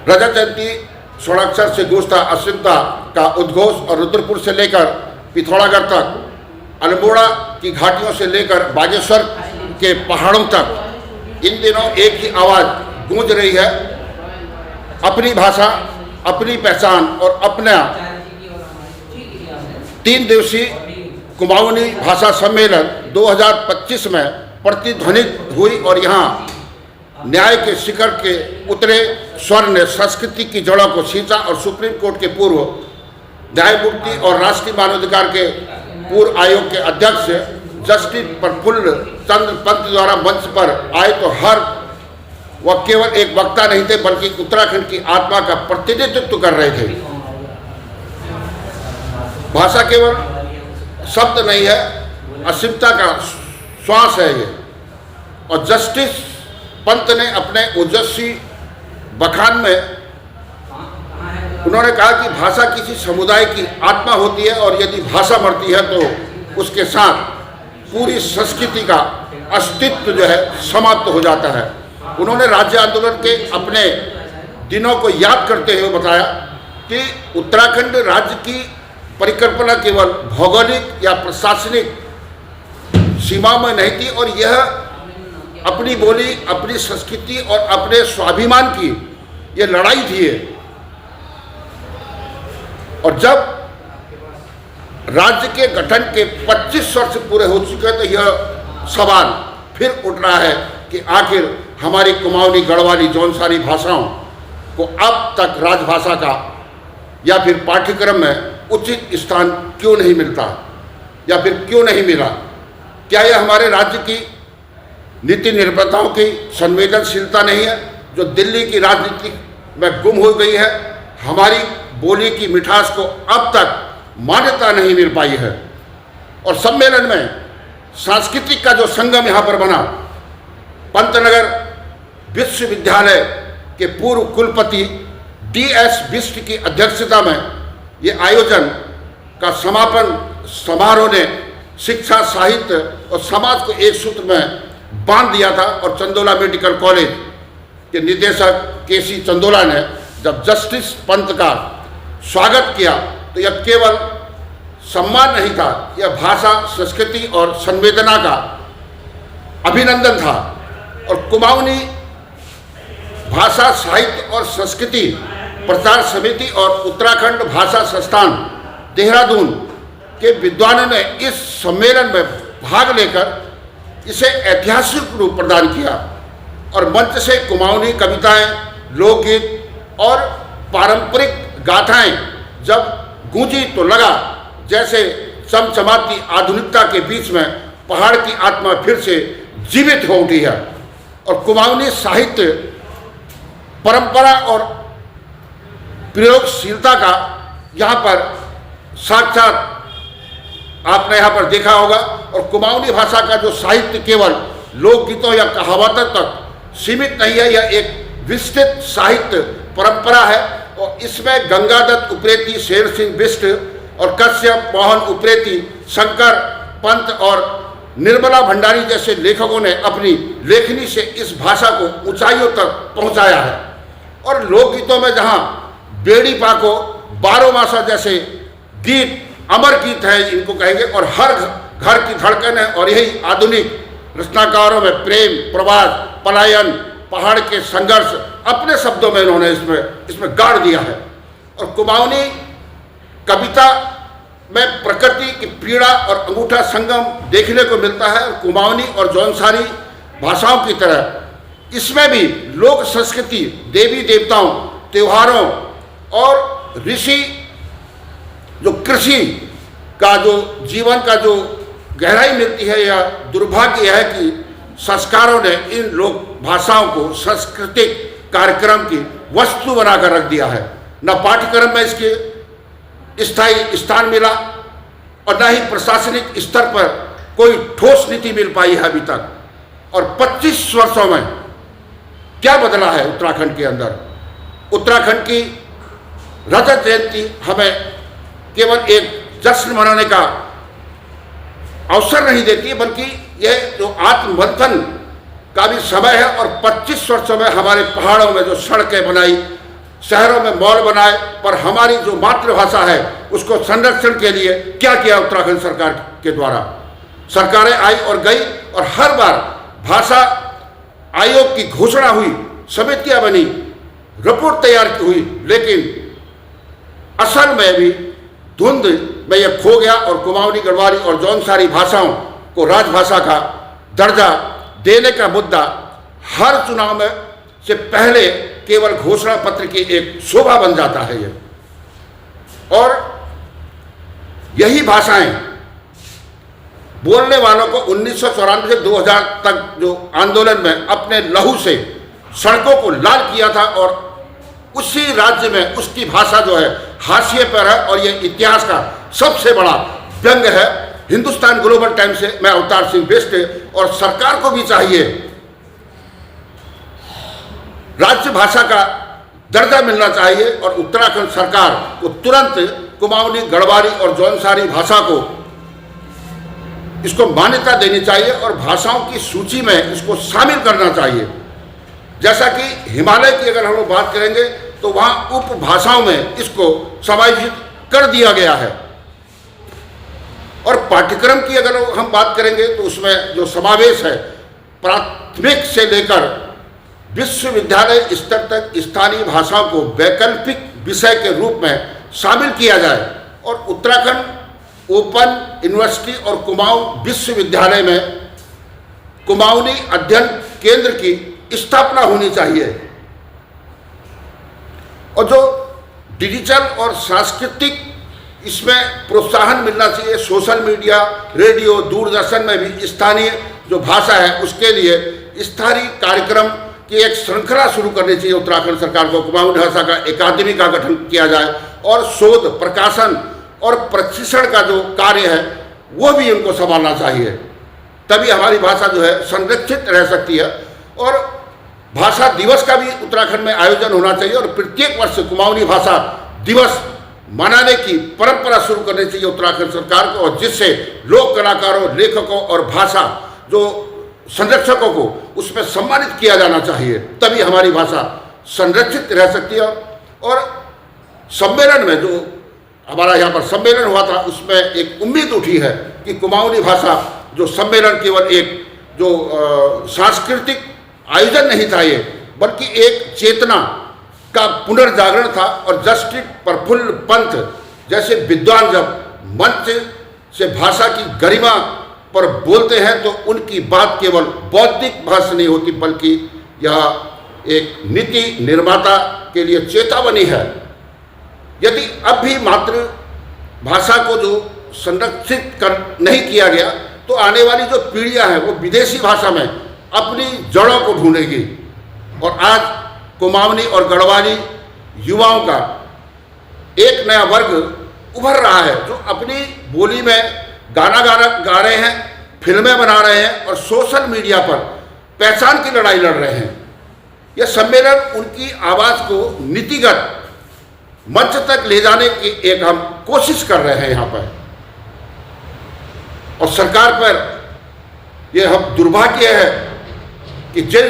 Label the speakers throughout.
Speaker 1: रजत जयंती षोड़ाक्षर से गूंजता अश्विनता का उद्घोष और रुद्रपुर से लेकर पिथौरागढ़ तक, अल्मोड़ा की घाटियों से लेकर बागेश्वर के पहाड़ों तक इन दिनों एक ही आवाज़ गूंज रही है, अपनी भाषा, अपनी पहचान और अपना। 3 दिवसीय कुमाऊनी भाषा सम्मेलन 2025 में प्रतिध्वनित हुई और यहाँ न्याय के शिखर के उतरे स्वर ने संस्कृति की जड़ों को सींचा और सुप्रीम कोर्ट के पूर्व न्यायमूर्ति और राष्ट्रीय मानवाधिकार के पूर्व आयोग के अध्यक्ष जस्टिस प्रफुल्ल चंद्र पंत द्वारा मंच पर आए तो वह केवल एक वक्ता नहीं थे बल्कि उत्तराखंड की आत्मा का प्रतिनिधित्व कर रहे थे। भाषा केवल शब्द नहीं है, अस्मिता का श्वास है ये। और जस्टिस पंत ने अपने ओजस्वी बखान में उन्होंने कहा कि भाषा किसी समुदाय की आत्मा होती है और यदि भाषा मरती है तो उसके साथ पूरी संस्कृति का अस्तित्व जो है समाप्त हो जाता है। उन्होंने राज्य आंदोलन के अपने दिनों को याद करते हुए बताया कि उत्तराखंड राज्य की परिकल्पना केवल भौगोलिक या प्रशासनिक सीमा में नहीं थी और यह अपनी बोली, अपनी संस्कृति और अपने स्वाभिमान की यह लड़ाई थी। और जब राज्य के गठन के 25 वर्ष पूरे हो चुके हैं तो यह सवाल फिर उठ रहा है कि आखिर हमारी कुमाऊनी, गढ़वाली, जौनसारी भाषाओं को अब तक राजभाषा का या फिर पाठ्यक्रम में उचित स्थान क्यों नहीं मिलता या फिर क्यों नहीं मिला? क्या यह हमारे राज्य की नीति निर्माताओं की संवेदनशीलता नहीं है जो दिल्ली की राजनीति में गुम हो गई है? हमारी बोली की मिठास को अब तक मान्यता नहीं मिल पाई है। और सम्मेलन में सांस्कृतिक का जो संगम यहाँ पर बना, पंतनगर विश्वविद्यालय के पूर्व कुलपति DS बिष्ट की अध्यक्षता में ये आयोजन का समापन समारोह ने शिक्षा, साहित्य और समाज को एक सूत्र में बांध दिया था। और चंदोला मेडिकल कॉलेज के निदेशक KC चंदोला ने जब जस्टिस पंत का स्वागत किया तो यह केवल सम्मान नहीं था, यह भाषा, संस्कृति और संवेदना का अभिनंदन था। और कुमाऊनी भाषा, साहित्य और संस्कृति प्रचार समिति और उत्तराखंड भाषा संस्थान देहरादून के विद्वानों ने इस सम्मेलन में भाग लेकर इसे ऐतिहासिक रूप प्रदान किया और मंच से कुमाऊनी कविताएं, लोकगीत और पारंपरिक गाथाएं जब गूंजी तो लगा जैसे चमचमाती आधुनिकता के बीच में पहाड़ की आत्मा फिर से जीवित हो उठी है। और कुमाऊनी साहित्य परंपरा और प्रयोगशीलता का यहाँ पर साक्षात आपने यहाँ पर देखा होगा। और कुमाऊनी भाषा का जो साहित्य केवल लोकगीतों या कहावतों तक सीमित नहीं है, यह एक विस्तृत साहित्य परंपरा है। और इसमें गंगादत्त उप्रेती, शेर सिंह बिष्ट और कश्यप मोहन उप्रेती, शंकर पंत और निर्मला भंडारी जैसे लेखकों ने अपनी लेखनी से इस भाषा को ऊंचाइयों तक पहुंचाया है। और लोकगीतों में जहां बेड़ी पाको, बारो मासा जैसे गीत अमर गीत है इनको कहेंगे, और हर घर की धड़कन है। और यही आधुनिक रचनाकारों में प्रेम, प्रवास, पलायन, पहाड़ के संघर्ष अपने शब्दों में इन्होंने इसमें गाड़ दिया है। और कुमाऊनी कविता में प्रकृति की पीड़ा और अंगूठा संगम देखने को मिलता है। और कुमाऊनी और जौनसारी भाषाओं की तरह इसमें भी लोक संस्कृति, देवी देवताओं, त्योहारों और ऋषि जो कृषि का जो जीवन का जो गहराई मिलती है। या दुर्भाग्य है कि संस्कारों ने इन लोक भाषाओं को सांस्कृतिक कार्यक्रम की वस्तु बनाकर रख दिया है। न पाठ्यक्रम में इसके स्थायी स्थान मिला और न ही प्रशासनिक स्तर पर कोई ठोस नीति मिल पाई है अभी तक। और 25 वर्षों में क्या बदला है उत्तराखंड के अंदर? उत्तराखंड की रजत जयंती हमें केवल एक जश्न मनाने का अवसर नहीं देती है, बल्कि यह जो आत्ममंथन का भी समय है। और 25 वर्षों में हमारे पहाड़ों में जो सड़कें बनाई, शहरों में मॉल बनाए, पर हमारी जो मातृभाषा है उसको संरक्षण के लिए क्या किया उत्तराखंड सरकार के द्वारा? सरकारें आई और गई और हर बार भाषा आयोग की घोषणा हुई, समितियां बनी, रिपोर्ट तैयार की हुई, लेकिन असल में भी धुंध में यह खो गया और कुमाऊनी, गढ़वाली और जौनसारी भाषाओं को राजभाषा का दर्जा देने का मुद्दा हर चुनाव में से पहले केवल घोषणा पत्र की एक शोभा बन जाता है ये। और यही भाषाएं बोलने वालों को 1994 से 2000 तक जो आंदोलन में अपने लहू से सड़कों को लाल किया था, और उसी राज्य में उसकी भाषा जो है हाशिए पर है, और ये इतिहास का सबसे बड़ा व्यंग है। हिंदुस्तान ग्लोबल टाइम्स से मैं अवतार सिंह बेस्ट, और सरकार को भी चाहिए राज्य भाषा का दर्जा मिलना चाहिए, और उत्तराखंड सरकार को तुरंत कुमाऊनी, गढ़वाली और जौनसारी भाषा को इसको मान्यता देनी चाहिए और भाषाओं की सूची में इसको शामिल करना चाहिए। जैसा कि हिमालय की अगर हम लोग बात करेंगे तो वहाँ उपभाषाओं में इसको समायोजित कर दिया गया है। और पाठ्यक्रम की अगर हम बात करेंगे तो उसमें जो समावेश है, प्राथमिक से लेकर विश्वविद्यालय स्तर तक स्थानीय भाषाओं को वैकल्पिक विषय के रूप में शामिल किया जाए, और उत्तराखंड ओपन यूनिवर्सिटी और कुमाऊं विश्वविद्यालय में कुमाऊनी अध्ययन केंद्र की स्थापना होनी चाहिए। और जो डिजिटल और सांस्कृतिक इसमें प्रोत्साहन मिलना चाहिए। सोशल मीडिया, रेडियो, दूरदर्शन में भी स्थानीय जो भाषा है उसके लिए स्थानीय कार्यक्रम की एक श्रृंखला शुरू करनी चाहिए उत्तराखंड सरकार को। कुमाऊनी भाषा का अकादमी का गठन किया जाए, और शोध, प्रकाशन और प्रशिक्षण का जो कार्य है वो भी उनको संभालना चाहिए, तभी हमारी भाषा जो है संरक्षित रह सकती है। और भाषा दिवस का भी उत्तराखंड में आयोजन होना चाहिए, और प्रत्येक वर्ष कुमाऊनी भाषा दिवस मनाने की परंपरा शुरू करनी चाहिए उत्तराखंड सरकार को, और जिससे लोक कलाकारों, लेखकों और भाषा जो संरक्षकों को उसमें सम्मानित किया जाना चाहिए, तभी हमारी भाषा संरक्षित रह सकती है। और सम्मेलन में जो हमारा यहाँ पर सम्मेलन हुआ था उसमें एक उम्मीद उठी है कि कुमाऊनी भाषा जो सम्मेलन केवल एक जो सांस्कृतिक आयोजन नहीं था ये, बल्कि एक चेतना का पुनर्जागरण था। और जस्टिस प्रफुल्ल पंत जैसे विद्वान जब मंच से भाषा की गरिमा पर बोलते हैं तो उनकी बात केवल बौद्धिक भाषा नहीं होती, बल्कि यह एक नीति निर्माता के लिए चेतावनी है। यदि अब भी मातृभाषा को जो संरक्षित कर नहीं किया गया तो आने वाली जो पीढ़ियां हैं वो विदेशी भाषा में अपनी जड़ों को ढूंढेगी। और आज कुमाऊनी और गढ़वाली युवाओं का एक नया वर्ग उभर रहा है जो अपनी बोली में गाना गा रहे हैं, फिल्में बना रहे हैं और सोशल मीडिया पर पहचान की लड़ाई लड़ रहे हैं। यह सम्मेलन उनकी आवाज़ को नीतिगत मंच तक ले जाने की एक हम कोशिश कर रहे हैं यहाँ पर। और सरकार पर यह हम दुर्भाग्य है कि जिन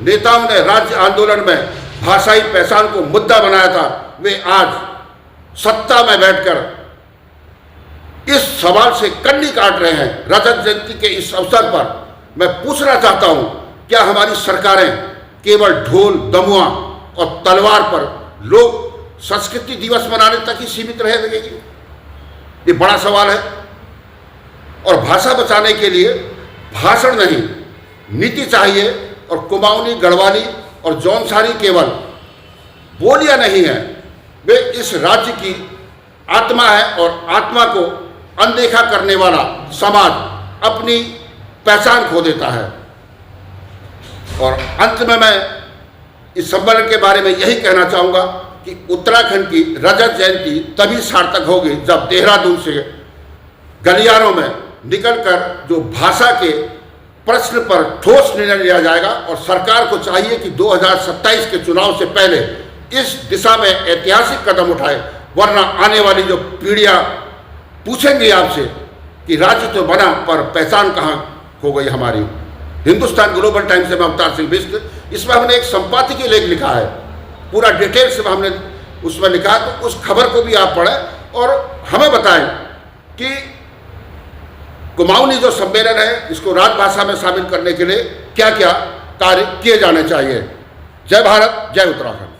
Speaker 1: नेताओं ने राज्य आंदोलन में भाषाई पहचान को मुद्दा बनाया था वे आज सत्ता में बैठकर इस सवाल से कन्नी काट रहे हैं। रजत जयंती के इस अवसर पर मैं पूछना चाहता हूं, क्या हमारी सरकारें केवल ढोल, दमुआ और तलवार पर लोग संस्कृति दिवस मनाने तक ही सीमित रह लगेगी? ये बड़ा सवाल है। और भाषा बचाने के लिए भाषण नहीं, नीति चाहिए। और कुमाऊनी, गढ़वाली और जौनसारी केवल बोलियां नहीं है, वे इस राज्य की आत्मा है, और आत्मा को अनदेखा करने वाला समाज अपनी पहचान खो देता है। और अंत में मैं इस सम्मेलन के बारे में यही कहना चाहूँगा कि उत्तराखंड की रजत जयंती तभी सार्थक होगी जब देहरादून से गलियारों में निकलकर जो भाषा के प्रश्न पर ठोस निर्णय लिया जाएगा। और सरकार को चाहिए कि 2027 के चुनाव से पहले इस दिशा में ऐतिहासिक कदम उठाए, वरना आने वाली जो पीढ़ियां पूछेंगी आपसे कि राज्य तो बना पर पहचान कहाँ खो गई हमारी। हिंदुस्तान ग्लोबल टाइम्स से मैं अवतार सिंह बिष्ट, इसमें हमने एक संपादकीय लेख लिखा है पूरा डिटेल से हमने उसमें लिखा, तो उस खबर को भी आप पढ़ें और हमें बताएं कि कुमाऊनी जो सम्मेलन है इसको राजभाषा में शामिल करने के लिए क्या क्या कार्य किए जाने चाहिए। जय भारत, जय उत्तराखंड।